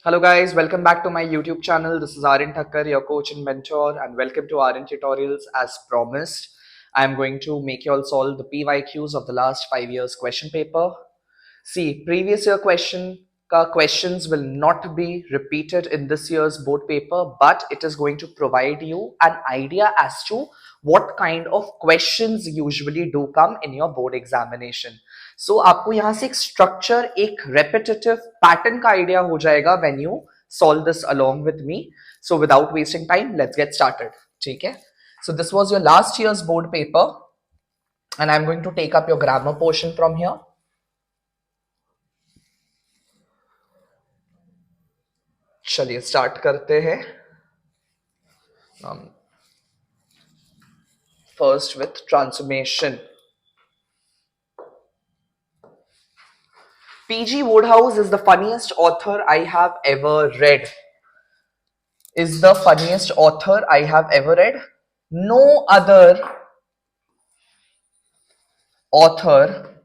Hello guys, welcome back to my YouTube channel. This is Aryan Thakkar, your coach and mentor, and welcome to Aryan Tutorials. As promised, I am going to make you all solve the PYQs of the last 5 years question paper. See, previous year questions will not be repeated in this year's board paper, but it is going to provide you an idea as to what kind of questions usually do come in your board examination. So आपको यहाँ से एक structure, एक repetitive pattern का idea हो जाएगा when you solve this along with me. So without wasting time, let's get started. ठीक है? So this was your last year's board paper, and I'm going to take up your grammar portion from here. चलिए start करते हैं first with transformation. PG Wodehouse is the funniest author I have ever read. Is the funniest author I have ever read. No other author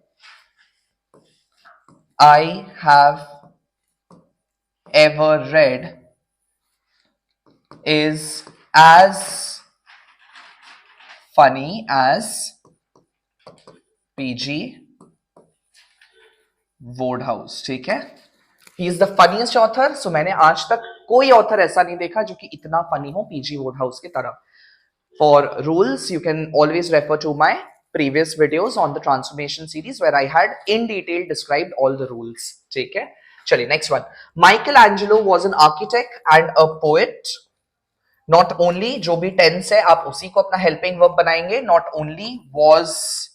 I have ever read is as funny as PG Wodehouse. ठीक है, he is the funniest author. So मैंने आज तक कोई author ऐसा नहीं देखा जो कि इतना फनी हो PG Wodehouse की तरह. For rules you can always refer to my previous videos on the transformation series where I had in detail described all the rules. ठीक है, चलिए next one. Michelangelo was an architect and a poet. Not only, जो भी tense है आप उसी को अपना helping verb बनाएंगे. Not only was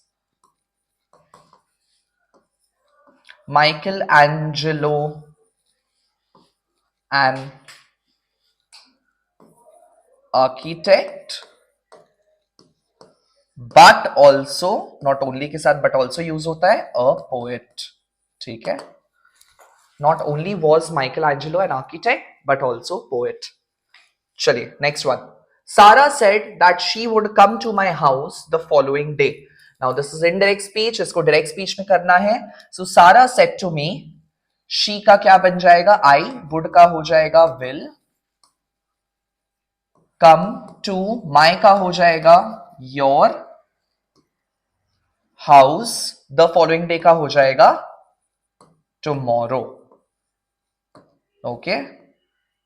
Michelangelo an architect, but also, not only के साथ but also use होता है a poet. ठीक है, not only was Michelangelo an architect but also poet. चलिए next one. Sarah said that she would come to my house the following day. Now this is indirect speech, इसको direct speech में करना है. So Sarah said to me, she का क्या बन जाएगा I, would का हो जाएगा will, come to my का हो जाएगा your house, the following day का हो जाएगा tomorrow. Okay,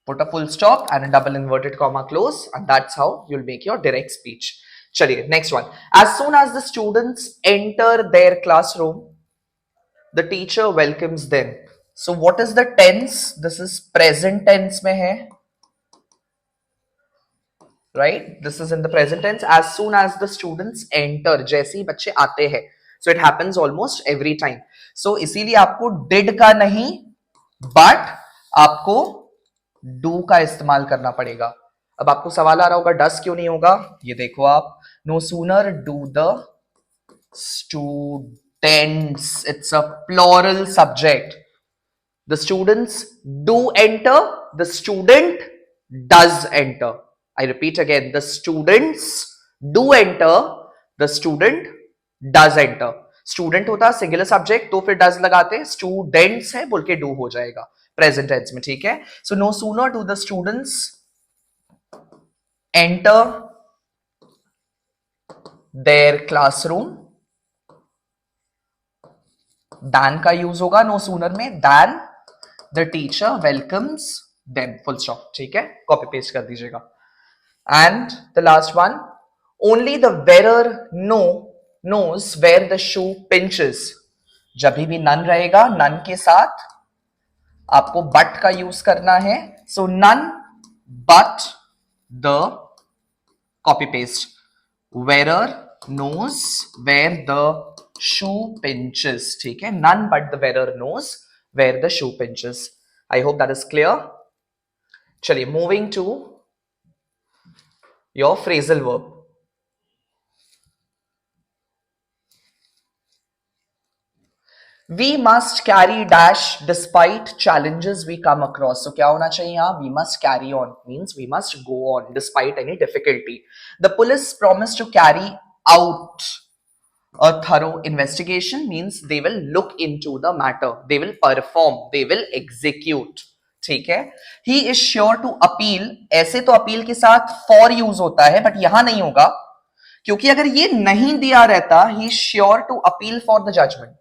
put a full stop and a double inverted comma close, and that's how you'll make your direct speech. Chaliye, next one. As soon as the students enter their classroom, the teacher welcomes them. So what is the tense? This is present tense में है, right? This is in the present tense. As soon as the students enter, जैसे ही बच्चे आते हैं. So it happens almost every time. So इसीलिए आपको did का नहीं but आपको do का इस्तेमाल करना पड़ेगा. अब आपको सवाल आ रहा होगा does क्यों नहीं होगा. ये देखो आप, no sooner do the students, it's a plural subject. The students do enter, the student does enter. I repeat again, the students do enter, the student does enter. Student होता सिंगुलर सब्जेक्ट तो फिर does लगाते, students है बोल के do हो जाएगा present tense में. ठीक है, so no sooner do the students enter their classroom, than का यूज होगा नो सूनर में, than the teacher welcomes them, full stop. ठीक है, कॉपी पेस्ट कर दीजिएगा. And the last one, only the wearer knows where the shoe pinches. जब भी नन रहेगा, नन के साथ आपको but का यूज करना है. So none but the, copy paste, wearer knows where the shoe pinches. ठीक है, none but the wearer knows where the shoe pinches. I hope that is clear. चलिए moving to your phrasal verb. We must carry dash despite challenges we come across. So क्या होना चाहिए यहाँ, we must carry on means we must go on despite any difficulty. The police promised to carry out a thorough investigation means they will look into the matter, they will perform, they will execute. ठीक है. He is sure to appeal. ऐसे तो appeal के साथ for use होता है, but यहां नहीं होगा, क्योंकि अगर ये नहीं दिया रहता, he sure to appeal for the judgment,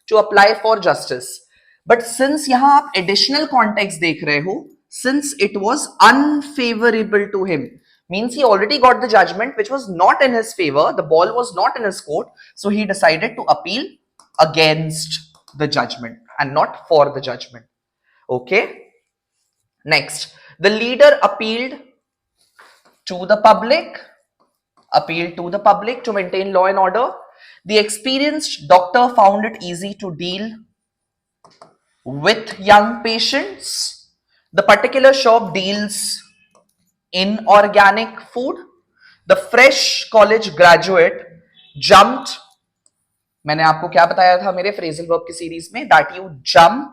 to apply for justice. But since यहां आप एडिशनल कॉन्टेक्स्ट देख रहे हो, since it was unfavourable to him, means he already got the judgment which was not in his favor, the ball was not in his court, so he decided to appeal against the judgment and not for the judgment. Okay. Next, the leader to the public appealed to the public to maintain law and order. The experienced doctor found it easy to deal with young patients. The particular shop deals in organic food. The fresh college graduate jumped. मैंने आपको क्या बताया था मेरे phrasal verb की series में, that you jump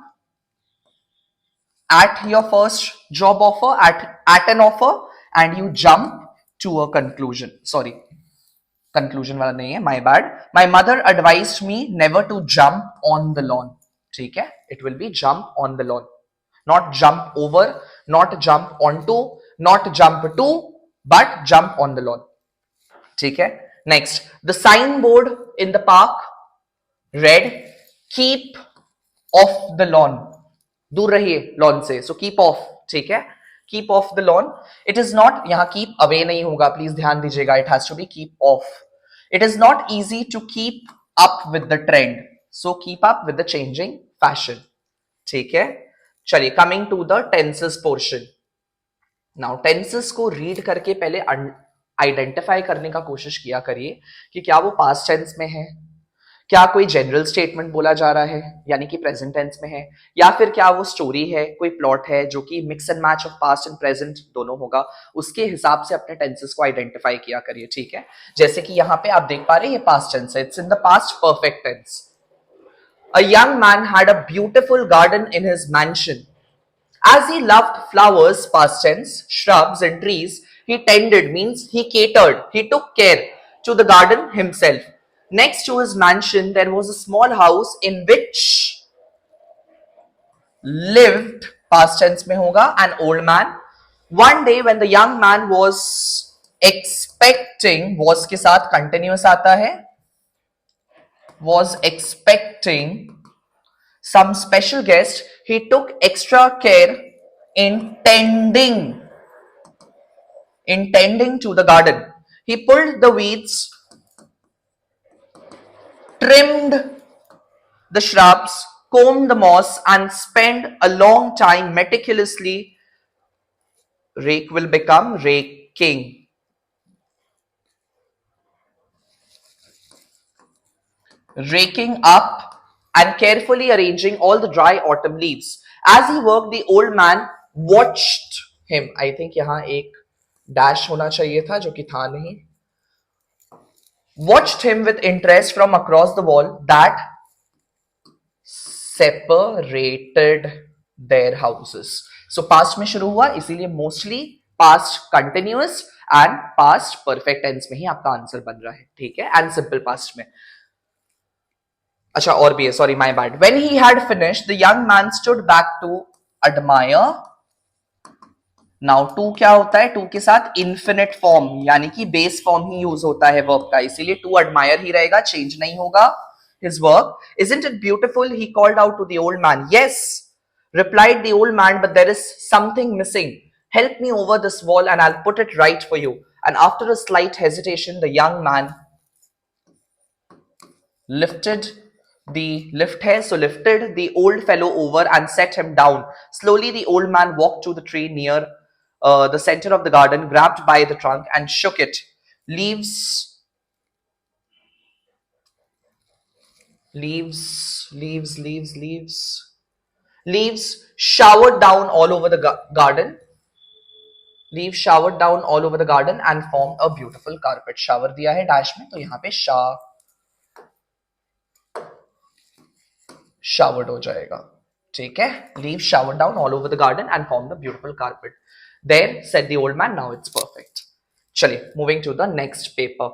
at your first job offer, at an offer, and you jump to a conclusion. Sorry, conclusion वाला नहीं है, my bad. My mother advised me never to jump on the lawn. ठीक है, it will be jump on the lawn, not jump over, not jump onto, not jump to, but jump on the lawn. ठीक है. Next, the signboard in the park read keep off the lawn. दूर रहिए lawn से, so keep off. ठीक है, keep off the lawn. It is not, यहां keep away नहीं होगा, प्लीज ध्यान दीजिएगा, it has to be keep off. It is not easy to keep up with the trend, so keep up with the changing fashion. ठीक है. चलिए, coming to the tenses portion. Now tenses को read करके पहले identify करने का कोशिश किया करिए कि क्या वो पास्ट टेंस में है, क्या कोई जनरल स्टेटमेंट बोला जा रहा है यानी कि प्रेजेंट टेंस में है, या फिर क्या वो स्टोरी है, कोई प्लॉट है जो कि mix and match of past and present दोनों होगा. उसके हिसाब से अपने टेंसेस को आइडेंटिफाई किया करिए. ठीक है. जैसे कि यहां पे आप देख पा रहे हैं, ये पास्ट टेंस है, it's in the past perfect tense. A young man had a beautiful garden in his mansion. As he loved flowers, past tense, shrubs and trees, he tended, means he catered, he took care to the garden himself. Next to his mansion, there was a small house in which lived, past tense mein hoga, an old man. One day when the young man was expecting, was ke saath continuous aata hai, was expecting some special guest, he took extra care in tending to the garden. He pulled the weeds, trimmed the shrubs, combed the moss, and spent a long time meticulously. Rake will become raking. Raking up and carefully arranging all the dry autumn leaves. As he worked, the old man watched him. I think यहाँ एक dash होना चाहिए था, जो कि था नहीं. Watched him with interest from across the wall that separated their houses. So past में शुरू हुआ, इसीलिए mostly past continuous and past perfect tense में ही आपका आंसर बन रहा है. ठीक है, and simple past में. अच्छा, और भी है, sorry, my bad. When he had finished, the young man stood back to admire. Now to क्या होता है, टू के साथ इन्फिनिट फॉर्म यानी कि बेस फॉर्म ही यूज होता है वर्ब का, इसीलिए टू एडमायर ही रहेगा, चेंज नहीं होगा. His work. Isn't it beautiful? He called out to the old man. Yes, replied the old man, but there is something missing. Help me over this wall and I'll put it right for you. And after a slight hesitation, the young man lifted the old fellow over and set him down. Slowly the old man walked to the tree near the center of the garden, grabbed by the trunk and shook it. Leaves showered down all over the garden. Leaves showered down all over the garden and formed a beautiful carpet. Shower दिया है dash में, तो यहाँ पे showered हो जाएगा. ठीक है. Leaves showered down all over the garden and formed a beautiful carpet. There, said the old man, now it's perfect. चलिए, moving to the next paper.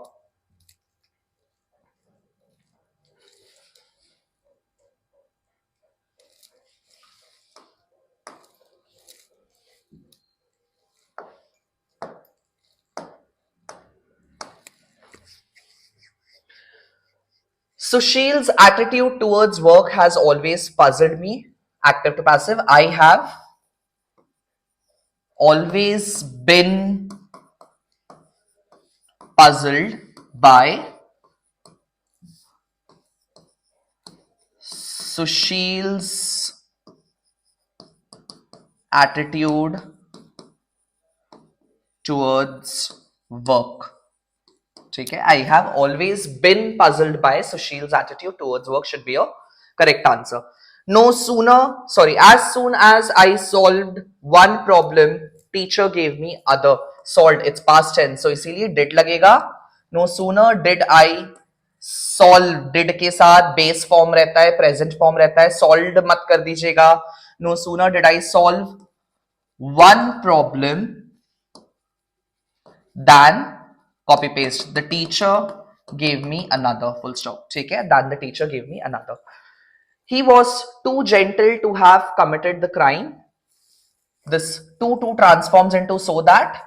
Sushil's attitude towards work has always puzzled me. Active to passive. I have always been puzzled by Sushil's attitude towards work. ठीक है, I have always been puzzled by Sushil's attitude towards work should be a correct answer. No sooner, sorry, as soon as I solved one problem, teacher gave me other. Solved, it's past tense, so इसीलिए did लगेगा. No sooner did I solve, did के साथ base form रहता है, present form रहता है, solved मत कर दीजिएगा. No sooner did I solve one problem than copy paste the teacher gave me another, full stop. ठीक है, than the teacher gave me another. He was too gentle to have committed the crime. This too transforms into so that.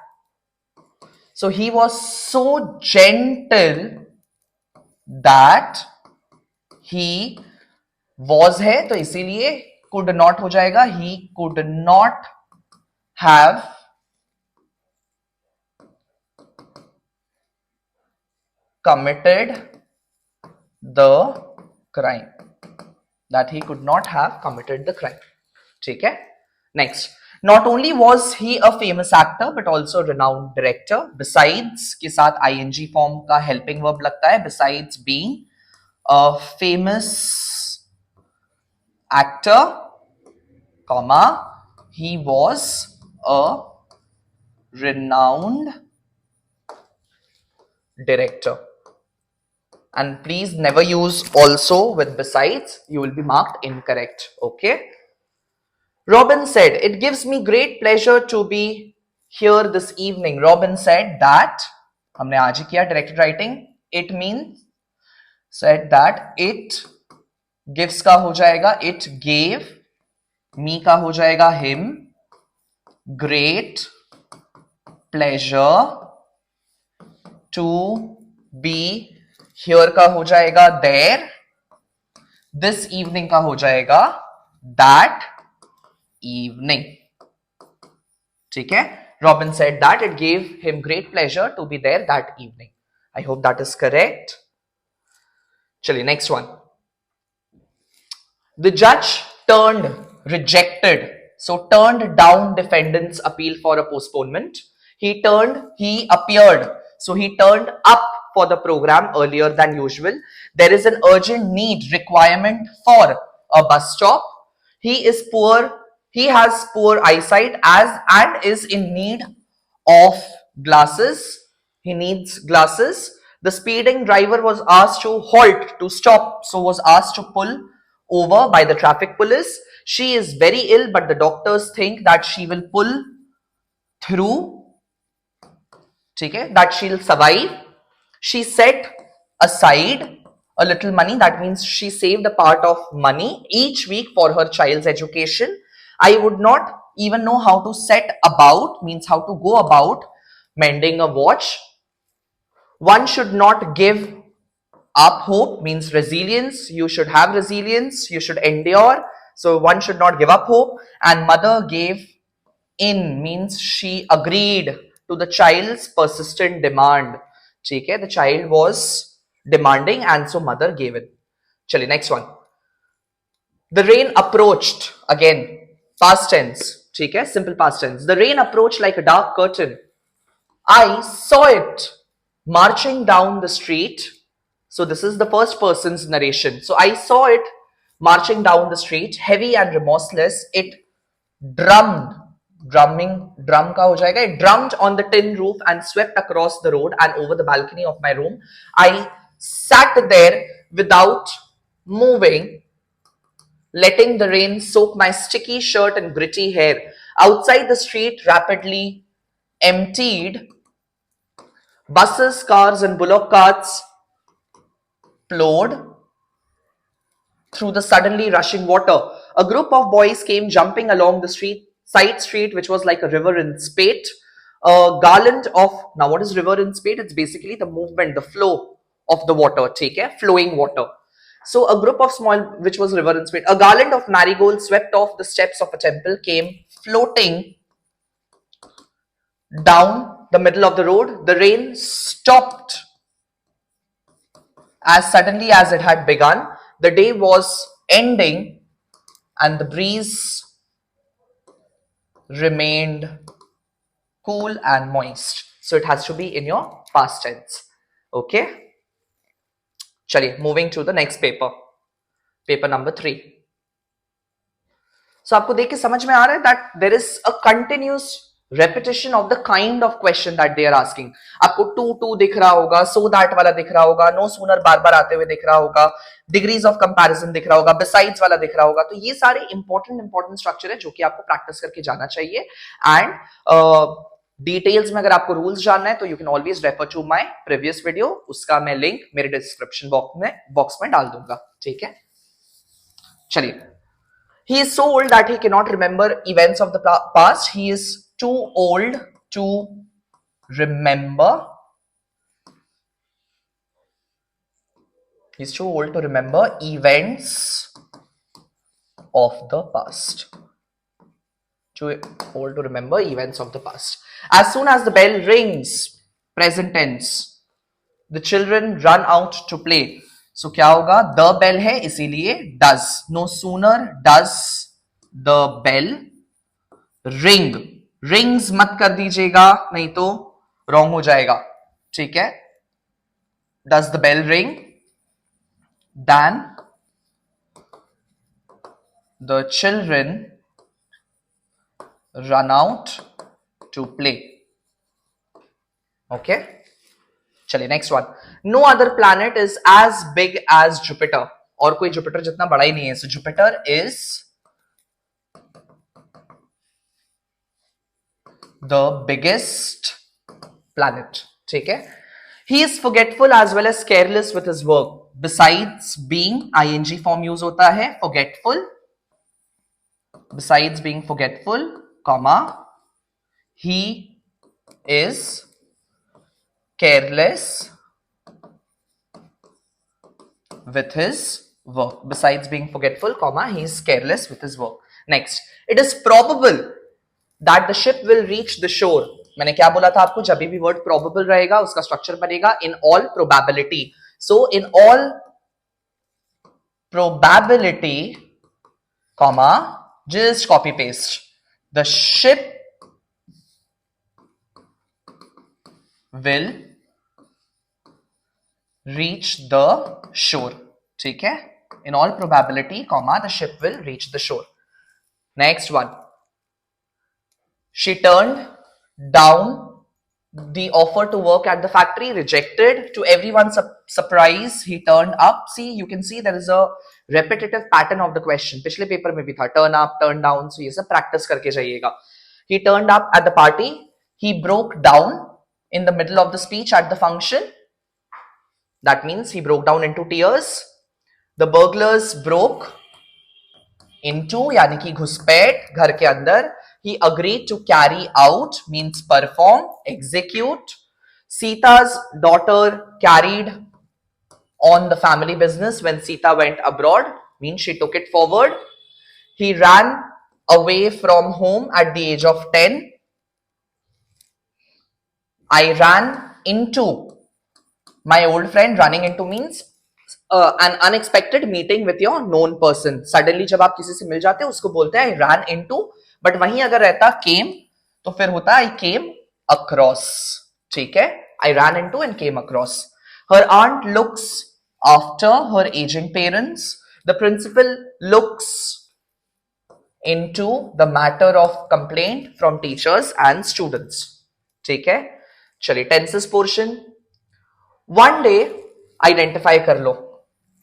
So he was so gentle that he was है तो इसीलिए could not हो जाएगा. He could not have committed the crime. That he could not have committed the crime. ठीक है. Next. Not only was he a famous actor but also a renowned director. Besides के साथ ing form का helping verb लगता है. Besides being a famous actor, comma, he was a renowned director. And please never use also with besides, you will be marked incorrect. Okay. Robin said, it gives me great pleasure to be here this evening. Robin said that, हमने आज ही किया directed writing. It means, said that it gives का हो जाएगा, it gave, me का हो जाएगा him, great pleasure to be here का हो जाएगा there, this evening का हो जाएगा that evening. ठीक है. Robin said that it gave him great pleasure to be there that evening. I hope that is correct. चलिए next one. The judge rejected, so turned down defendant's appeal for a postponement. He appeared, so he turned up for the program earlier than usual. There is an urgent requirement for a bus stop. He is poor, he has poor eyesight and is in need of glasses. He needs glasses. The speeding driver was asked to halt, to stop, so was asked to pull over by the traffic police. She is very ill, but the doctors think that she will pull through, okay, that she'll survive. She set aside a little money, that means she saved a part of money each week for her child's education. I would not even know how to set about, means how to go about mending a watch. One should not give up hope, means resilience. You should have resilience, you should endure. So one should not give up hope. And mother gave in, means she agreed to the child's persistent demand. Okay, the child was demanding and so mother gave it. Chali, next one. The rain approached, again past tense. Okay, simple past tense. The rain approached like a dark curtain. I saw it marching down the street. So this is the first person's narration. So I saw it marching down the street, heavy and remorseless. It drummed on the tin roof and swept across the road and over the balcony of my room. I sat there without moving, letting the rain soak my sticky shirt and gritty hair. Outside the street rapidly emptied. Buses, cars and bullock carts plowed through the suddenly rushing water. A group of boys came jumping along the side street, which was like a river in spate. A garland of, now what is river in spate? It's basically the movement, the flow of the water, take care, flowing water. So a group of small, which was river in Spain, a garland of marigolds swept off the steps of a temple, came floating down the middle of the road. The rain stopped as suddenly as it had begun. The day was ending and the breeze remained cool and moist. So it has to be in your past tense. Okay, chaliye, moving to the next paper, paper number 3. So आपको देख के समझ में आ रहा है that there is a continuous repetition of the kind of question that they are asking. आपको to दिख रहा होगा, so that वाला दिख रहा होगा, no sooner बार बार आते हुए दिख रहा होगा, degrees of comparison दिख रहा होगा, besides वाला दिख रहा होगा. तो ये सारे important structure है जो कि आपको प्रैक्टिस करके जाना चाहिए. एंड डिटेल्स में अगर आपको रूल्स जानना है तो you can always refer to my previous video, उसका मैं लिंक मेरे डिस्क्रिप्शन बॉक्स में डाल दूंगा. ठीक है, चलिए. He is so old that he cannot remember events of the past. He is too old to remember. He's too old to remember events of the past. Too old to remember events of the past. As soon as the bell rings, present tense, the children run out to play. So क्या होगा? The bell है इसीलिए does. No sooner does the bell ring. Rings मत कर दीजिएगा नहीं तो wrong हो जाएगा. ठीक है? Does the bell ring? Then the children run out to play. Okay, चलिए next one. No other planet is as big as Jupiter. और कोई जुपिटर जितना बड़ा ही नहीं है. So Jupiter is the biggest planet. ठीक है. He is forgetful as well as careless with his work. Besides being ing form use होता है forgetful. Besides being forgetful, comma, he is careless with his work. Besides being forgetful, comma, he is careless with his work. Next, it is probable that the ship will reach the shore. मैंने क्या बोला था आपको? जब भी word probable रहेगा उसका structure बनेगा in all probability. So in all probability, comma, just copy paste. The ship will reach the shore. ठीक है? In all probability, comma, the ship will reach the shore. Next one. She turned down the offer to work at the factory, rejected. To everyone's surprise, he turned up. See, you can see there is a repetitive pattern of the question. पिछले paper में भी था turn up, turn down. So ये सब practice करके जाइएगा. He turned up at the party. He broke down in the middle of the speech at the function. That means he broke down into tears. The burglars broke into, यानी कि घुसपैठ घर के अंदर. He agreed to carry out means perform, execute. Sita's daughter carried on the family business when Sita went abroad means she took it forward. He ran away from home at the age of 10. I ran into my old friend. Running into means an unexpected meeting with your known person. Suddenly जब आप किसी से मिल जाते हो उसको बोलते हैं I ran into. But वहीं अगर रहता came तो फिर होता I came across. ठीक है? I ran into and came across. Her aunt looks after her aging parents. The principal looks into the matter of complaint from teachers and students. ठीक है? चलिए tenses portion. One day identify कर लो.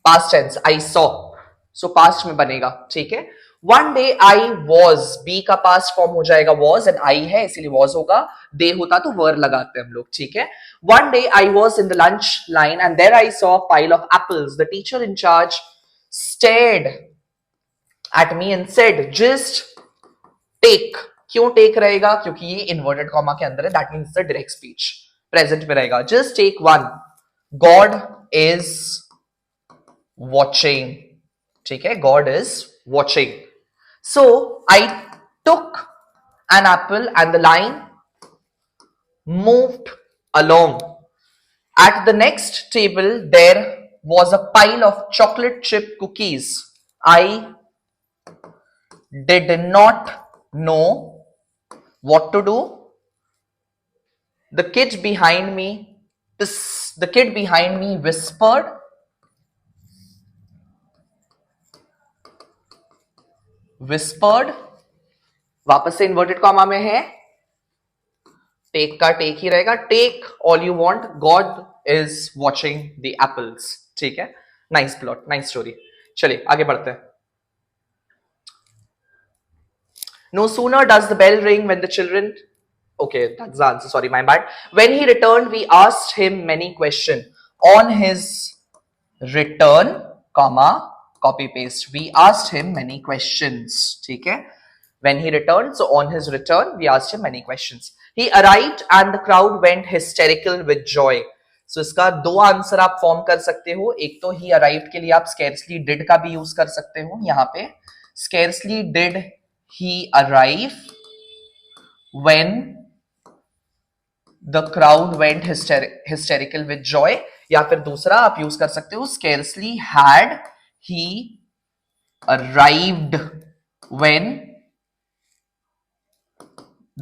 Past tense I saw. So past में बनेगा. ठीक है? One day I was, be का past form हो जाएगा was and I है इसलिए was होगा. They होता तो were लगाते हम लोग. ठीक है? One day I was in the lunch line and there I saw a pile of apples. The teacher in charge stared at me and said, just take. क्यों take रहेगा? क्योंकि ये inverted comma के अंदर है. That means the direct speech. Present में रहेगा. Just take one. God is watching. ठीक है, God is watching. So I took an apple and the lion moved along. At the next table there was a pile of chocolate chip cookies. I did not know what to do. The kid behind me, the kid behind me whispered. वापस से inverted comma में है, take का take ही रहेगा, take all you want, God is watching the apples. ठीक है, nice plot, nice story. चलिए आगे बढ़ते हैं. No sooner does the bell ring when the children. Okay, that's the answer. Sorry, my bad. When he returned, we asked him many questions. On his return, comma, copy paste. We asked him many questions. ठीक है? When he returned, so on his return, we asked him many questions. He arrived and the crowd went hysterical with joy. So इसका दो answer आप form कर सकते हो. एक तो he arrived के लिए आप scarcely did का भी यूज कर सकते हो. यहाँ पे scarcely did he arrive when the crowd went hysterical with joy. या फिर दूसरा आप यूज कर सकते हो scarcely had he arrived when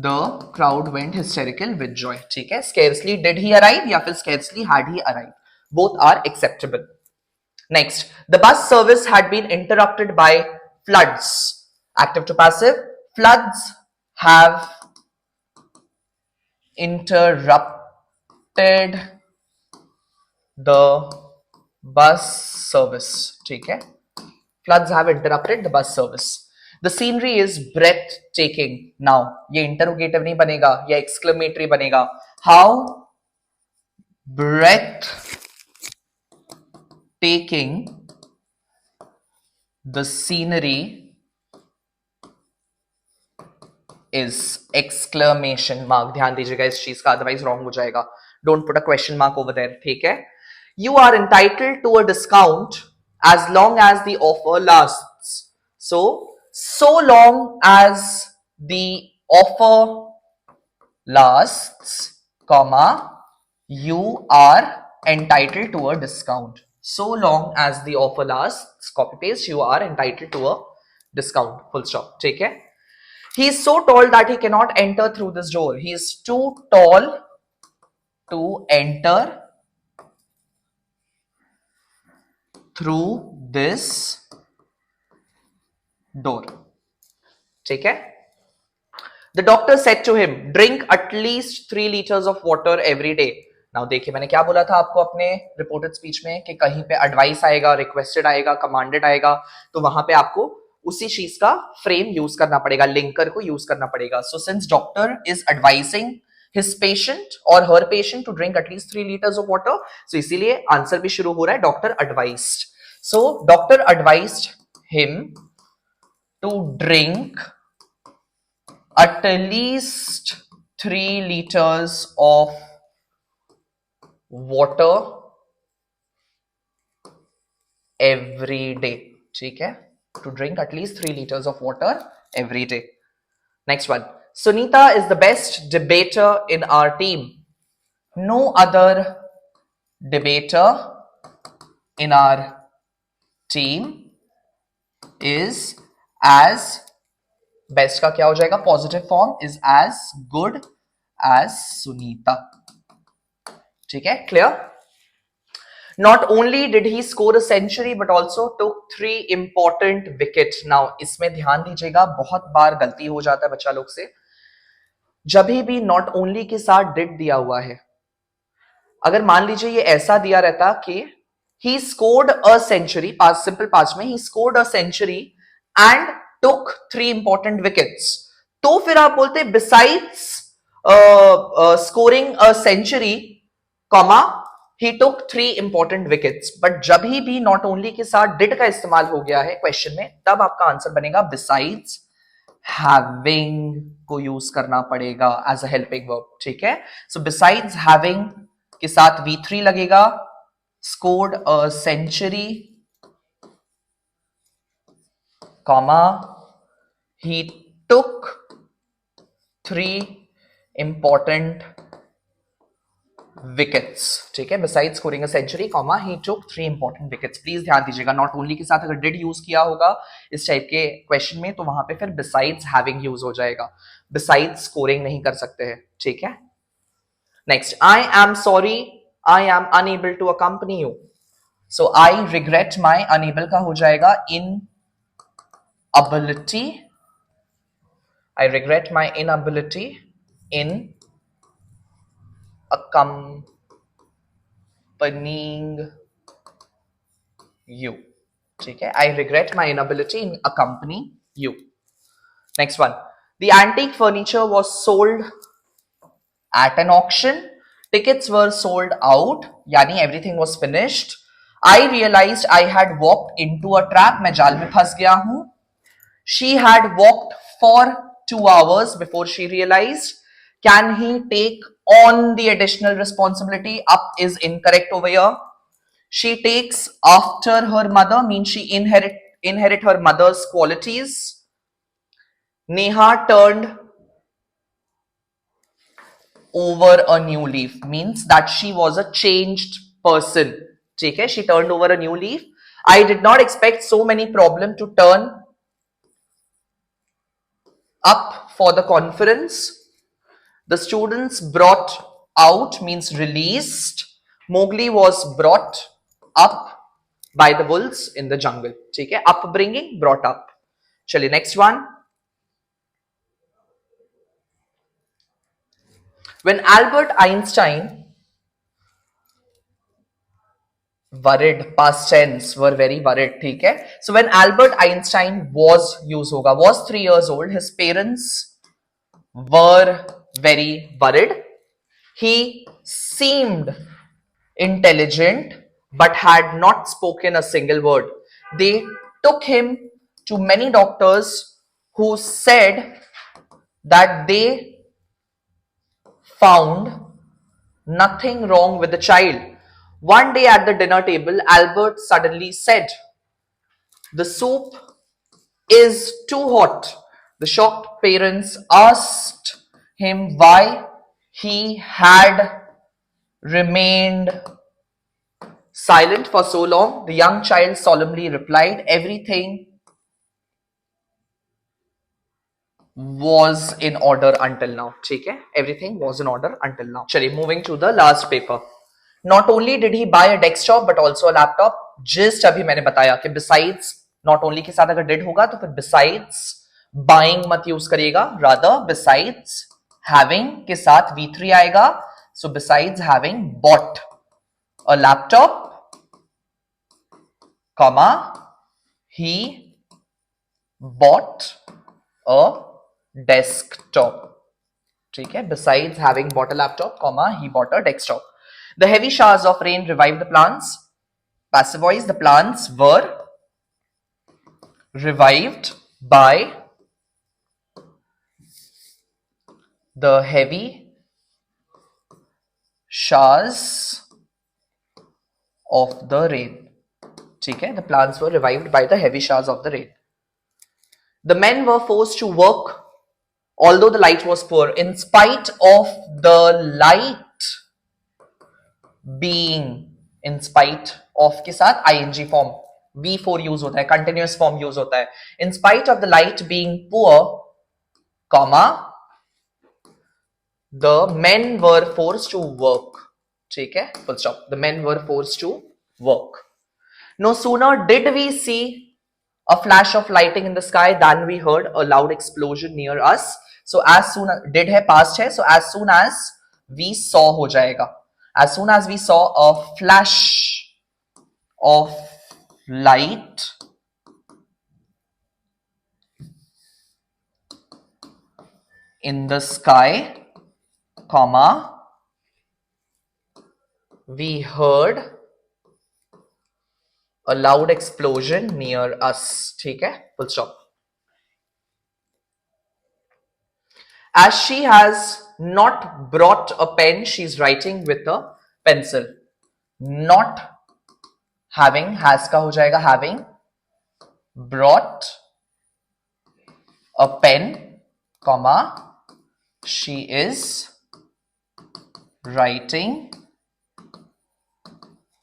the crowd went hysterical with joy. ठीक है, scarcely did he arrive या फिर scarcely had he arrived. Both are acceptable. Next, the bus service had been interrupted by floods. Active to passive. Floods have interrupted the bus service. ठीक है, floods have interrupted the bus service. The scenery is breathtaking. Now ये interrogative नहीं बनेगा, ये exclamatory बनेगा. How breathtaking the scenery is! exclamation mark. ध्यान दीजिएगा इस चीज का, अदरवाइज रॉन्ग हो जाएगा. Don't put a question mark over there. ठीक है. You are entitled to a discount as long as the offer lasts. So long as the offer lasts, comma, you are entitled to a discount. So long as the offer lasts, copy paste, you are entitled to a discount. Full stop. ठीक है. He is so tall that he cannot enter through this door. He is too tall to enter through this door. ठीक है. The doctor said to him, drink at least 3 liters of water every day. Now देखिए मैंने क्या बोला था आपको अपने reported speech में कि कहीं पे एडवाइस आएगा, रिक्वेस्टेड आएगा, कमांडेड आएगा, तो वहां पे आपको उसी चीज का फ्रेम यूज करना पड़ेगा, लिंकर को यूज करना पड़ेगा. So since doctor is advising his patient or her patient to drink at least 3 liters of water, so इसीलिए आंसर भी शुरू हो रहा है doctor advised. So doctor advised him to drink at least 3 liters of water every day. ठीक है, to drink at least 3 liters of water every day. Next one. Sunita is the best debater in our team. No other debater in our team is as best का क्या हो जाएगा? Positive form is as good as Sunita. ठीक है, clear? Not only did he score a century but also took 3 important wickets. Now इसमें ध्यान दीजिएगा, बहुत बार गलती हो जाता है बच्चा लोग से. जब भी नॉट ओनली के साथ डिड दिया हुआ है, अगर मान लीजिए ये ऐसा दिया रहता कि he scored a century, past simple past में he scored a century and took 3 important wickets, तो फिर आप बोलते besides scoring a century, comma he took 3 important wickets. But जब भी नॉट ओनली के साथ डिड का इस्तेमाल हो गया है क्वेश्चन में, तब आपका आंसर बनेगा besides having को यूज करना पड़ेगा एज अ हेल्पिंग वर्ब. ठीक है, सो besides having के साथ V3 लगेगा, scored a century comma, he took 3 important wickets. ठीक है, beside scoring a century comma he took 3 important wickets. Please ध्यान दीजिएगा, नॉट ओनली के साथ अगर डिड यूज किया होगा इस टाइप के क्वेश्चन में तो वहां पे फिर बिसाइड्स हैविंग यूज हो जाएगा, बिसाइड स्कोरिंग नहीं कर सकते हैं. ठीक है, next, I am sorry I am unable to accompany you. So I regret my unable का हो जाएगा inability. I regret my inability in accompanying you. ठीक है, I regret my inability in accompanying you. Next one, the antique furniture was sold at an auction. Tickets were sold out, यानी everything was finished. I realized I had walked into a trap. मैं जाल में फंस गया हूं. She had walked for 2 hours before she realized. Can he take on the additional responsibility? Up is incorrect over here. She takes after her mother means she inherit her mother's qualities. Neha turned over a new leaf means that she was a changed person. ठीक है, she turned over a new leaf. I did not expect so many problems to turn up for the conference. The students brought out means released. Mowgli was brought up by the wolves in the jungle. ठीक है, upbringing, brought up. चलिए next one. When Albert Einstein, worried, past tense, were very worried. ठीक है, so when Albert Einstein was use होगा, was 3 years old, his parents were very worried. He seemed intelligent but had not spoken a single word. They took him to many doctors who said that they found nothing wrong with the child. One day at the dinner table, Albert suddenly said, "The soup is too hot." The shocked parents asked him why he had remained silent for so long. The young child solemnly replied, "Everything was in order until now." ठीक है, everything was in order until now. चलिए, moving to the last paper. Not only did he buy a desktop but also a laptop. Just अभी मैंने बताया कि besides, not only के साथ अगर did होगा तो फिर besides buying मत यूज करिएगा, rather besides having के साथ V3 आएगा. So besides having bought a laptop, comma, he bought a desktop. ठीक है, besides having bought a laptop, comma, he bought a desktop. The heavy showers of rain revived the plants. Passive voice, the plants were revived by the heavy showers of the rain. ठीक है, the plants were revived by the heavy showers of the rain. The men were forced to work although the light was poor. In spite of the light being, in spite of के साथ ing form V4 use होता है, continuous form use होता है. In spite of the light being poor, comma, the men were forced to work. ठीक है, full stop. The men were forced to work. No sooner did we see a flash of lighting in the sky than we heard a loud explosion near us. So as soon as did है past है, so as soon as we saw हो जाएगा. As soon as we saw a flash of light in the sky, comma, we heard a loud explosion near us. ठीक है, full stop. As she has not brought a pen, she is writing with a pencil. Not having, has का हो जाएगा having, brought a pen, comma, she is writing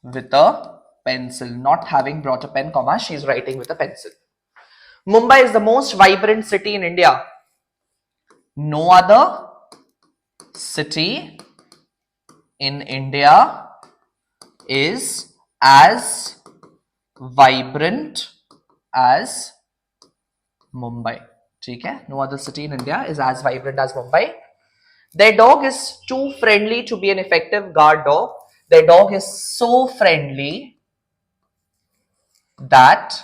with a pencil. Not having brought a pen, comma, she is writing with a pencil. Mumbai is the most vibrant city in India. No other city in India is as vibrant as Mumbai. ठीक है? No other city in India is as vibrant as Mumbai. Their dog is too friendly to be an effective guard dog. Their dog is so friendly that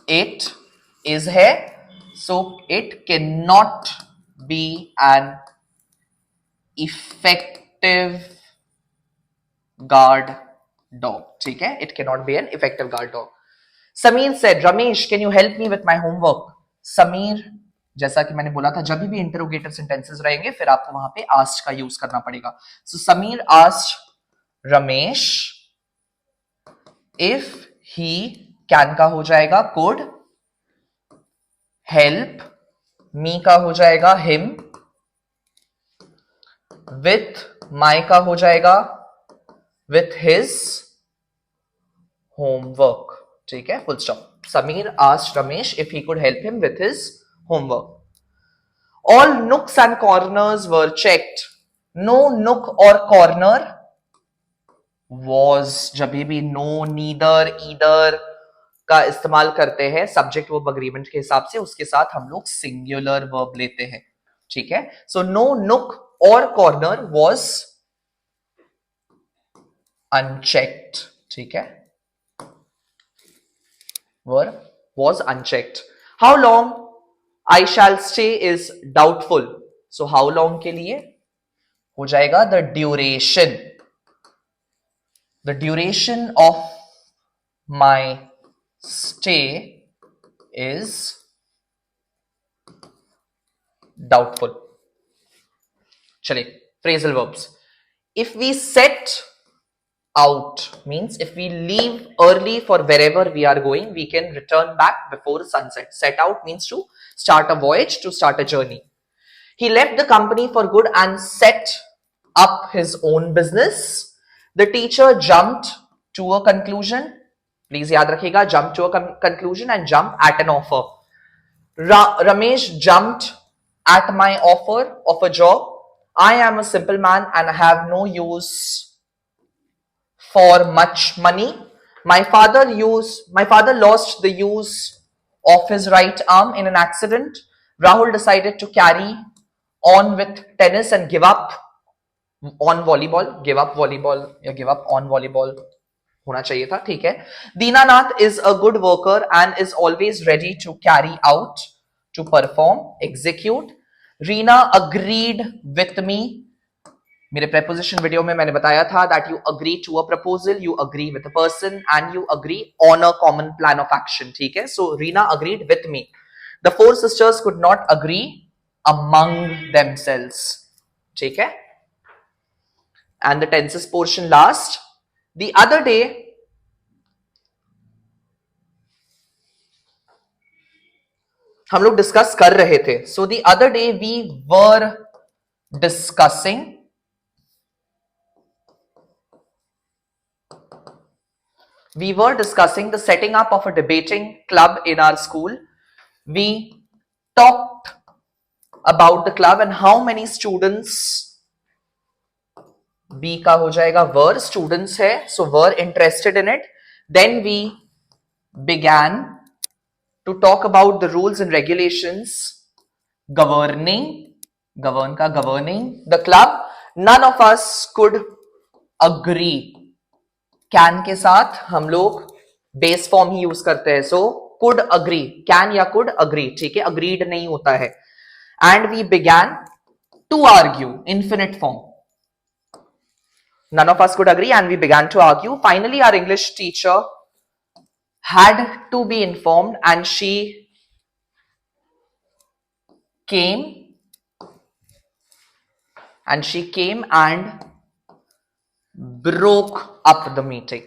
it is है, so it cannot be an effective guard dog. ठीक है? It cannot be an effective guard dog. Sameer said, Ramesh, can you help me with my homework? Sameer, जैसा कि मैंने बोला था, जब भी इंटरोगेटिव सेंटेंसेस रहेंगे फिर आपको वहां पे आस्क्ड का यूज करना पड़ेगा. So Sameer asked Ramesh if he can का हो जाएगा could, help मी का हो जाएगा him, with my का हो जाएगा with his homework. ठीक है, full stop. Sameer asked Ramesh if he could help him with his homework. All nooks and corners were checked. No nook or corner was. जब भी no, neither, either का इस्तेमाल करते हैं सब्जेक्ट वर्ब अग्रीमेंट के हिसाब से, उसके साथ हम लोग सिंगुलर वर्ब लेते हैं. ठीक है, so no nook or corner was unchecked. ठीक है, verb was unchecked. How long I shall stay is doubtful. So how long के लिए हो जाएगा the duration. The duration of my stay is doubtful. चलिए, phrasal verbs. If we set out means if we leave early for wherever we are going, we can return back before sunset. Set out means to start a voyage, to start a journey. He left the company for good and set up his own business. The teacher jumped to a conclusion. Please याद रखिएगा, jump to a conclusion and jump at an offer. Ramesh jumped at my offer of a job. I am a simple man and I have no use for much money. My father lost the use of his right arm in an accident. Rahul decided to carry on with tennis and give up on volleyball. Give up volleyball या give up on volleyball होना चाहिए था. ठीक है. Dinanath is a good worker and is always ready to carry out, to perform, execute. Reena agreed with me. मेरे preposition video में मैंने बताया था that you agree to a proposal, you agree with a person and you agree on a common plan of action. ठीक है, so Reena agreed with me. The four sisters could not agree among themselves. ठीक है, and the tenses portion last. The other day हम लोग discuss कर रहे थे. So the other day we were discussing the setting up of a debating club in our school. We talked about the club and how many students. B का हो जाएगा were, students है, so were interested in it. Then we began to talk about the rules and regulations governing the club. None of us could agree. Can के साथ हम लोग base form ही use करते हैं. सो could agree, can या could agree. ठीक है, agreed नहीं होता है. And we began to argue, infinite form. None of us could agree and we began to argue. Finally, our English teacher had to be informed and she came and broke up the meeting.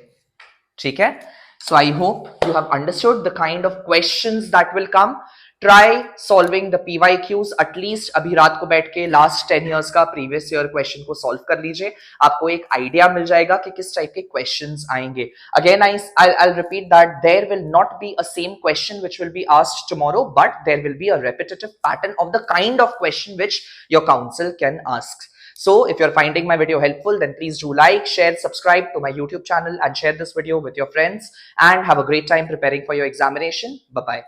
ठीक है, so I hope you have understood the kind of questions that will come try solving the PYQs at least अभी रात को बैठ के last 10 years का previous year question को solve कर लीजिए. आपको एक आइडिया मिल जाएगा कि किस टाइप के क्वेश्चंस आएंगे. Again I'll repeat that there will not be a same question which will be asked tomorrow, but there will be a repetitive pattern of the kind of question which your counsel can ask. So if you're finding my video helpful, then please do like, share, subscribe to my YouTube channel and share this video with your friends, and have a great time preparing for your examination. Bye bye.